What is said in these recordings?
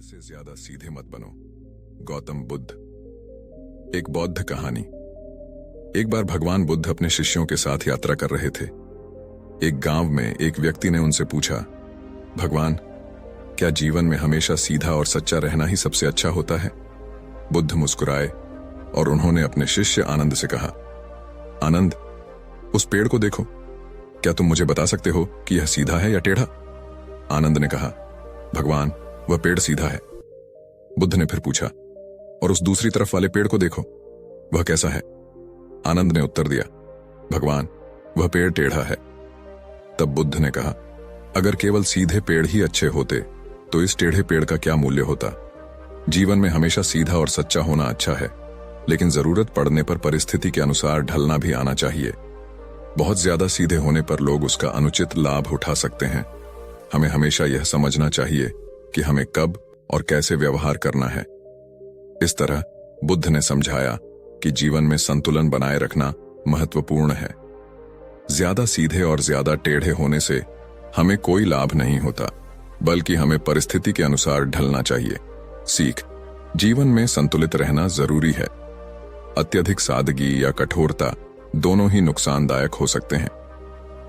हद से ज्यादा सीधे मत बनो। गौतम बुद्ध। एक बौद्ध कहानी। एक बार भगवान बुद्ध अपने शिष्यों के साथ यात्रा कर रहे थे। एक गांव में एक व्यक्ति ने उनसे पूछा, भगवान, क्या जीवन में हमेशा सीधा और सच्चा रहना ही सबसे अच्छा होता है? बुद्ध मुस्कुराए और उन्होंने अपने शिष्य आनंद से कहा, आनंद, उस पेड़ को देखो, क्या तुम मुझे बता सकते हो कि यह सीधा है या टेढ़ा? आनंद ने कहा, भगवान, वह पेड़ सीधा है। बुद्ध ने फिर पूछा, और उस दूसरी तरफ वाले पेड़ को देखो, वह कैसा है? आनंद ने उत्तर दिया, भगवान, वह पेड़ टेढ़ा है। तब बुद्ध ने कहा, अगर केवल सीधे पेड़ ही अच्छे होते तो इस टेढ़े पेड़ का क्या मूल्य होता? जीवन में हमेशा सीधा और सच्चा होना अच्छा है, लेकिन जरूरत पड़ने पर परिस्थिति के अनुसार ढलना भी आना चाहिए। बहुत ज्यादा सीधे होने पर लोग उसका अनुचित लाभ उठा सकते हैं। हमें हमेशा यह समझना चाहिए कि हमें कब और कैसे व्यवहार करना है। इस तरह बुद्ध ने समझाया कि जीवन में संतुलन बनाए रखना महत्वपूर्ण है। ज्यादा सीधे और ज्यादा टेढ़े होने से हमें कोई लाभ नहीं होता, बल्कि हमें परिस्थिति के अनुसार ढलना चाहिए। सीख, जीवन में संतुलित रहना जरूरी है। अत्यधिक सादगी या कठोरता दोनों ही नुकसानदायक हो सकते हैं।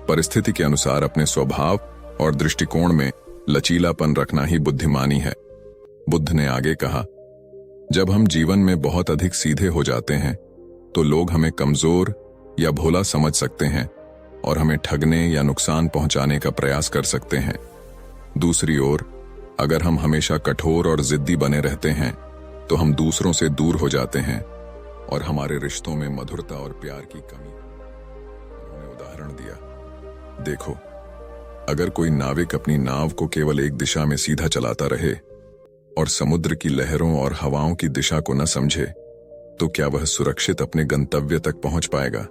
परिस्थिति के अनुसार अपने स्वभाव और दृष्टिकोण में लचीलापन रखना ही बुद्धिमानी है। बुद्ध ने आगे कहा, जब हम जीवन में बहुत अधिक सीधे हो जाते हैं तो लोग हमें कमजोर या भोला समझ सकते हैं और हमें ठगने या नुकसान पहुंचाने का प्रयास कर सकते हैं। दूसरी ओर, अगर हम हमेशा कठोर और जिद्दी बने रहते हैं तो हम दूसरों से दूर हो जाते हैं और हमारे रिश्तों में मधुरता और प्यार की कमी। उन्होंने उदाहरण दिया, देखो, अगर कोई नाविक अपनी नाव को केवल एक दिशा में सीधा चलाता रहे और समुद्र की लहरों और हवाओं की दिशा को न समझे, तो क्या वह सुरक्षित अपने गंतव्य तक पहुंच पाएगा?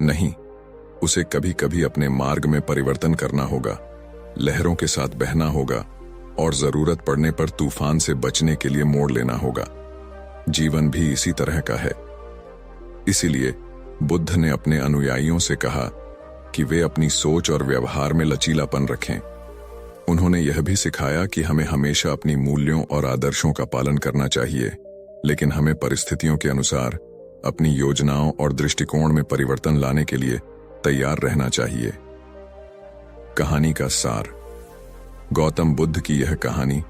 नहीं, उसे कभी कभी अपने मार्ग में परिवर्तन करना होगा, लहरों के साथ बहना होगा और जरूरत पड़ने पर तूफान से बचने के लिए मोड़ लेना होगा। जीवन भी इसी तरह का है। इसीलिए बुद्ध ने अपने अनुयायियों से कहा कि वे अपनी सोच और व्यवहार में लचीलापन रखें। उन्होंने यह भी सिखाया कि हमें हमेशा अपनी मूल्यों और आदर्शों का पालन करना चाहिए, लेकिन हमें परिस्थितियों के अनुसार अपनी योजनाओं और दृष्टिकोण में परिवर्तन लाने के लिए तैयार रहना चाहिए। कहानी का सार। गौतम बुद्ध की यह कहानी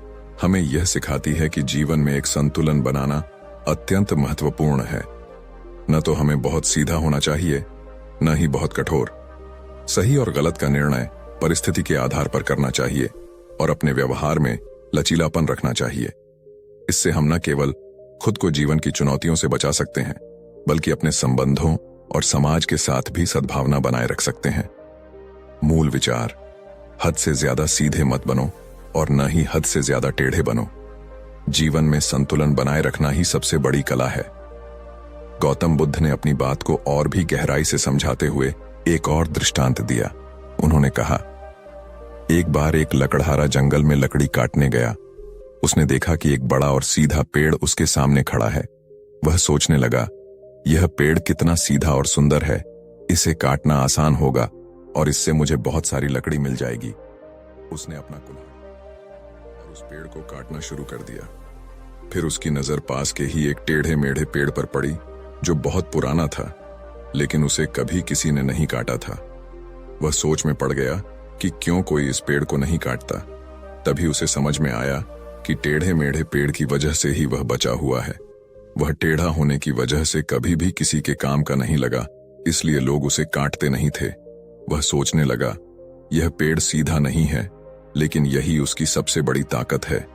हमें यह सिखाती है कि जीवन में एक संतुलन बनाना अत्यंत महत्वपूर्ण है। न तो हमें बहुत सीधा होना चाहिए, न ही बहुत कठोर। सही और गलत का निर्णय परिस्थिति के आधार पर करना चाहिए और अपने व्यवहार में लचीलापन रखना चाहिए। इससे हम न केवल खुद को जीवन की चुनौतियों से बचा सकते हैं, बल्कि अपने संबंधों और समाज के साथ भी सद्भावना बनाए रख सकते हैं। मूल विचार, हद से ज्यादा सीधे मत बनो और न ही हद से ज्यादा टेढ़े बनो। जीवन में संतुलन बनाए रखना ही सबसे बड़ी कला है। गौतम बुद्ध ने अपनी बात को और भी गहराई से समझाते हुए एक और दृष्टांत दिया। उन्होंने कहा, एक बार एक लकड़हारा जंगल में लकड़ी काटने गया। उसने देखा कि एक बड़ा और सीधा पेड़ उसके सामने खड़ा है। वह सोचने लगा, यह पेड़ कितना सीधा और सुंदर है, इसे काटना आसान होगा और इससे मुझे बहुत सारी लकड़ी मिल जाएगी। उसने अपना कुल्हाड़ी और उस पेड़ को काटना शुरू कर दिया। फिर उसकी नजर पास के ही एक टेढ़े मेढ़े पेड़ पर पड़ी जो बहुत पुराना था, लेकिन उसे कभी किसी ने नहीं काटा था। वह सोच में पड़ गया कि क्यों कोई इस पेड़ को नहीं काटता। तभी उसे समझ में आया कि टेढ़े मेढ़े पेड़ की वजह से ही वह बचा हुआ है। वह टेढ़ा होने की वजह से कभी भी किसी के काम का नहीं लगा, इसलिए लोग उसे काटते नहीं थे। वह सोचने लगा, यह पेड़ सीधा नहीं है, लेकिन यही उसकी सबसे बड़ी ताकत है।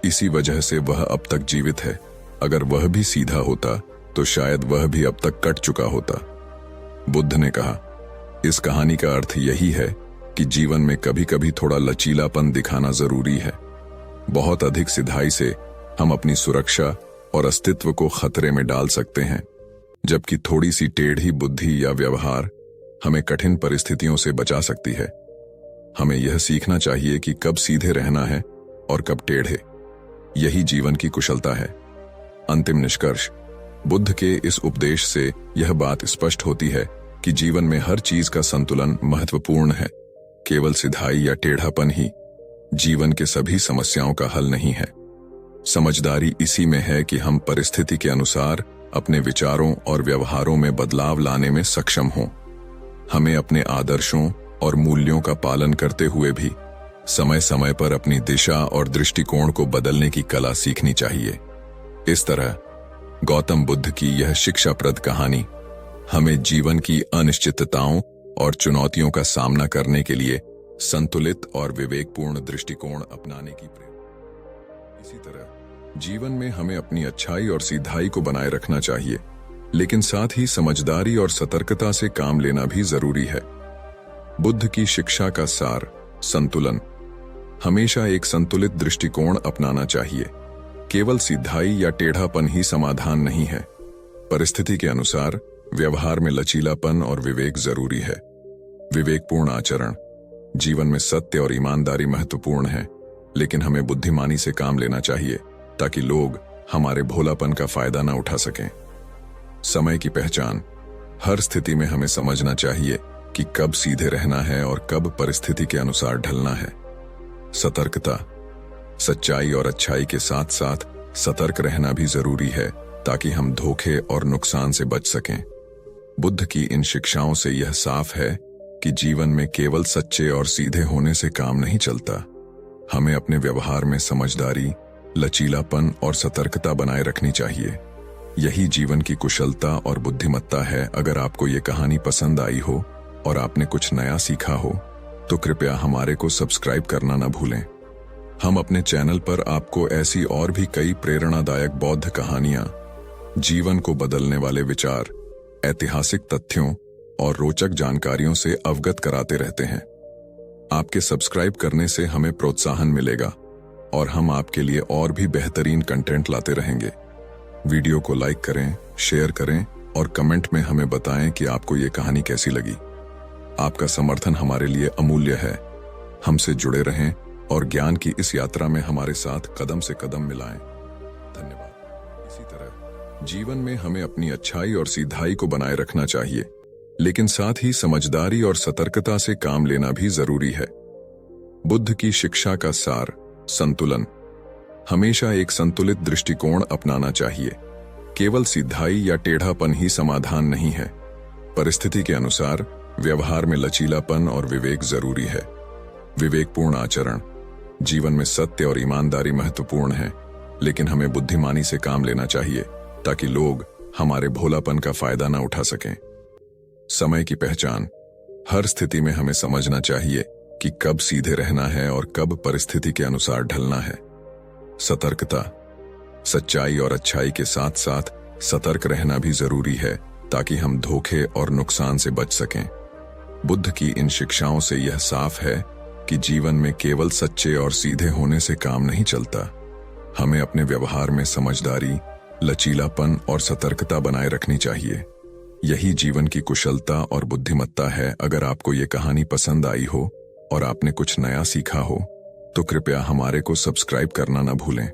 इसी वजह से वह अब तक जीवित है। अगर वह भी सीधा होता तो शायद वह भी अब तक कट चुका होता। बुद्ध ने कहा, इस कहानी का अर्थ यही है कि जीवन में कभी कभी थोड़ा लचीलापन दिखाना जरूरी है। बहुत अधिक सिधाई से हम अपनी सुरक्षा और अस्तित्व को खतरे में डाल सकते हैं, जबकि थोड़ी सी टेढ़ी बुद्धि या व्यवहार हमें कठिन परिस्थितियों से बचा सकती है। हमें यह सीखना चाहिए कि कब सीधे रहना है और कब टेढ़े। यही जीवन की कुशलता है। अंतिम निष्कर्ष, बुद्ध के इस उपदेश से यह बात स्पष्ट होती है कि जीवन में हर चीज का संतुलन महत्वपूर्ण है। केवल सिधाई या टेढ़ापन ही जीवन के सभी समस्याओं का हल नहीं है। समझदारी इसी में है कि हम परिस्थिति के अनुसार अपने विचारों और व्यवहारों में बदलाव लाने में सक्षम हों। हमें अपने आदर्शों और मूल्यों का पालन करते हुए भी समय समय पर अपनी दिशा और दृष्टिकोण को बदलने की कला सीखनी चाहिए। इस तरह गौतम बुद्ध की यह शिक्षाप्रद कहानी हमें जीवन की अनिश्चितताओं और चुनौतियों का सामना करने के लिए संतुलित और विवेकपूर्ण दृष्टिकोण अपनाने की प्रेरणा। इसी तरह जीवन में हमें अपनी अच्छाई और सीधाई को बनाए रखना चाहिए, लेकिन साथ ही समझदारी और सतर्कता से काम लेना भी जरूरी है। बुद्ध की शिक्षा का सार संतुलन। हमेशा एक संतुलित दृष्टिकोण अपनाना चाहिए। केवल सीधाई या टेढ़ापन ही समाधान नहीं है। परिस्थिति के अनुसार व्यवहार में लचीलापन और विवेक जरूरी है। विवेकपूर्ण आचरण। जीवन में सत्य और ईमानदारी महत्वपूर्ण है, लेकिन हमें बुद्धिमानी से काम लेना चाहिए ताकि लोग हमारे भोलापन का फायदा न उठा सकें। समय की पहचान। हर स्थिति में हमें समझना चाहिए कि कब सीधे रहना है और कब परिस्थिति के अनुसार ढलना है। सतर्कता। सच्चाई और अच्छाई के साथ साथ सतर्क रहना भी जरूरी है ताकि हम धोखे और नुकसान से बच सकें। बुद्ध की इन शिक्षाओं से यह साफ है कि जीवन में केवल सच्चे और सीधे होने से काम नहीं चलता। हमें अपने व्यवहार में समझदारी, लचीलापन और सतर्कता बनाए रखनी चाहिए। यही जीवन की कुशलता और बुद्धिमत्ता है। अगर आपको ये कहानी पसंद आई हो और आपने कुछ नया सीखा हो तो कृपया हमारे को सब्सक्राइब करना न भूलें। हम अपने चैनल पर आपको ऐसी और भी कई प्रेरणादायक बौद्ध कहानियां, जीवन को बदलने वाले विचार, ऐतिहासिक तथ्यों और रोचक जानकारियों से अवगत कराते रहते हैं। आपके सब्सक्राइब करने से हमें प्रोत्साहन मिलेगा और हम आपके लिए और भी बेहतरीन कंटेंट लाते रहेंगे। वीडियो को लाइक करें, शेयर करें और कमेंट में हमें बताएं कि आपको ये कहानी कैसी लगी। आपका समर्थन हमारे लिए अमूल्य है। हमसे जुड़े रहें और ज्ञान की इस यात्रा में हमारे साथ कदम से कदम मिलाएं। धन्यवाद। इसी तरह जीवन में हमें अपनी अच्छाई और सीधाई को बनाए रखना चाहिए, लेकिन साथ ही समझदारी और सतर्कता से काम लेना भी जरूरी है। बुद्ध की शिक्षा का सार संतुलन। हमेशा एक संतुलित दृष्टिकोण अपनाना चाहिए। केवल सीधाई या टेढ़ापन ही समाधान नहीं है। परिस्थिति के अनुसार व्यवहार में लचीलापन और विवेक जरूरी है। विवेकपूर्ण आचरण। जीवन में सत्य और ईमानदारी महत्वपूर्ण है, लेकिन हमें बुद्धिमानी से काम लेना चाहिए ताकि लोग हमारे भोलापन का फायदा न उठा सकें। समय की पहचान। हर स्थिति में हमें समझना चाहिए कि कब सीधे रहना है और कब परिस्थिति के अनुसार ढलना है। सतर्कता। सच्चाई और अच्छाई के साथ साथ सतर्क रहना भी जरूरी है ताकि हम धोखे और नुकसान से बच सकें। बुद्ध की इन शिक्षाओं से यह साफ है कि जीवन में केवल सच्चे और सीधे होने से काम नहीं चलता। हमें अपने व्यवहार में समझदारी, लचीलापन और सतर्कता बनाए रखनी चाहिए। यही जीवन की कुशलता और बुद्धिमत्ता है। अगर आपको ये कहानी पसंद आई हो और आपने कुछ नया सीखा हो तो कृपया हमारे को सब्सक्राइब करना न भूलें।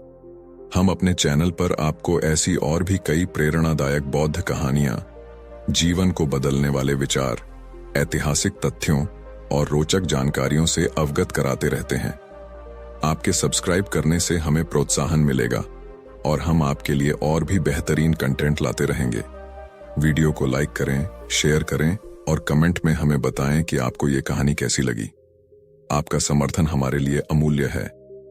हम अपने चैनल पर आपको ऐसी और भी कई प्रेरणादायक बौद्ध कहानियां, जीवन को बदलने वाले विचार, ऐतिहासिक तथ्यों और रोचक जानकारियों से अवगत कराते रहते हैं। आपके सब्सक्राइब करने से हमें प्रोत्साहन मिलेगा और हम आपके लिए और भी बेहतरीन कंटेंट लाते रहेंगे। वीडियो को लाइक करें, शेयर करें और कमेंट में हमें बताएं कि आपको ये कहानी कैसी लगी। आपका समर्थन हमारे लिए अमूल्य है।